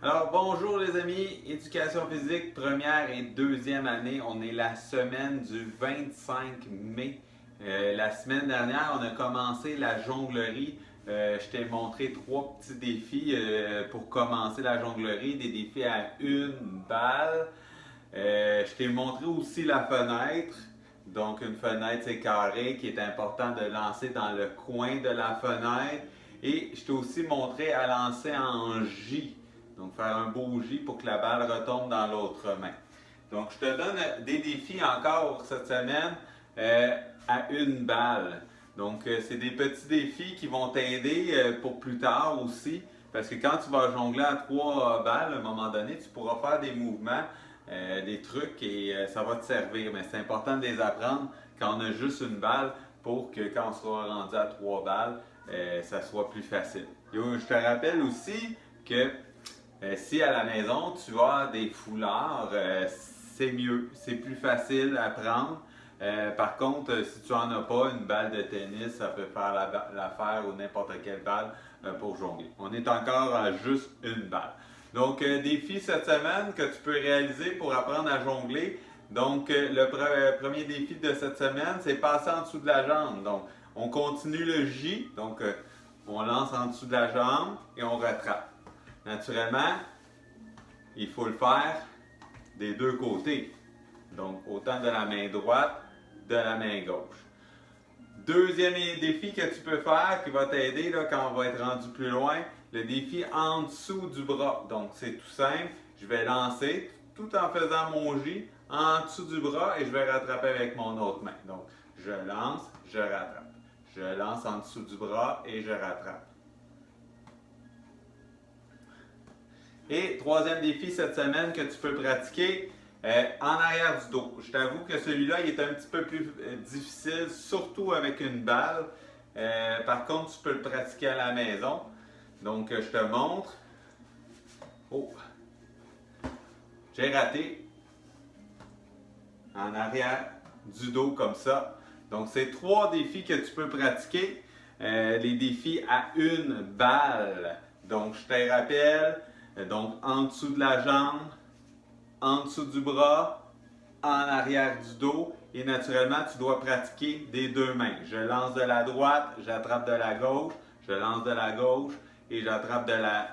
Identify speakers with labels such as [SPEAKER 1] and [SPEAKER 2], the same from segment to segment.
[SPEAKER 1] Alors bonjour les amis, éducation physique première et deuxième année, on est la semaine du 25 mai. La semaine dernière, on a commencé la jonglerie. Je t'ai montré trois petits défis pour commencer la jonglerie, des défis à une balle. Je t'ai montré aussi la fenêtre. Donc une fenêtre c'est carré qui est important de lancer dans le coin de la fenêtre. Et je t'ai aussi montré à lancer en J. Donc faire un beau J pour que la balle retombe dans l'autre main. Donc je te donne des défis encore cette semaine à une balle. Donc c'est des petits défis qui vont t'aider pour plus tard aussi. Parce que quand tu vas jongler à trois balles, à un moment donné, tu pourras faire des mouvements, des trucs et ça va te servir. Mais c'est important de les apprendre quand on a juste une balle pour que quand on sera rendu à trois balles, ça soit plus facile. Je te rappelle aussi que si à la maison tu as des foulards, c'est mieux, c'est plus facile à prendre. Par contre, si tu n'en as pas, une balle de tennis, ça peut faire l'affaire ou n'importe quelle balle pour jongler. On est encore à juste une balle. Donc, défi cette semaine que tu peux réaliser pour apprendre à jongler. Donc, le premier défi de cette semaine, c'est passer en dessous de la jambe. Donc, on continue le J. Donc, on lance en dessous de la jambe et on rattrape. Naturellement, il faut le faire des deux côtés. Donc, autant de la main droite, de la main gauche. Deuxième défi que tu peux faire qui va t'aider quand on va être rendu plus loin, le défi en dessous du bras. Donc, c'est tout simple. Je vais lancer tout en faisant mon J en dessous du bras et je vais rattraper avec mon autre main. Donc, je lance, je rattrape. Je lance en dessous du bras et je rattrape. Et troisième défi cette semaine que tu peux pratiquer, en arrière du dos. Je t'avoue que celui-là, il est un petit peu plus difficile, surtout avec une balle. Par contre, tu peux le pratiquer à la maison. Donc, je te montre. Oh! J'ai raté. En arrière du dos comme ça. Donc, c'est trois défis que tu peux pratiquer. Les défis à une balle. Donc, je te rappelle. Donc, en dessous de la jambe, en dessous du bras, en arrière du dos. Et naturellement, tu dois pratiquer des deux mains. Je lance de la droite, j'attrape de la gauche. Je lance de la gauche et j'attrape de la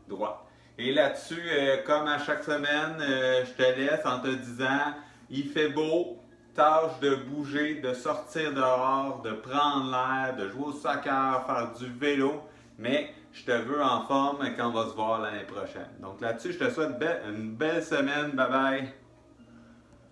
[SPEAKER 1] droite. Et là-dessus, comme à chaque semaine, je te laisse en te disant, il fait beau, tâche de bouger, de sortir dehors, de prendre l'air, de jouer au soccer, faire du vélo. Mais je te veux en forme quand on va se voir l'année prochaine. Donc là-dessus, je te souhaite une belle semaine. Bye bye!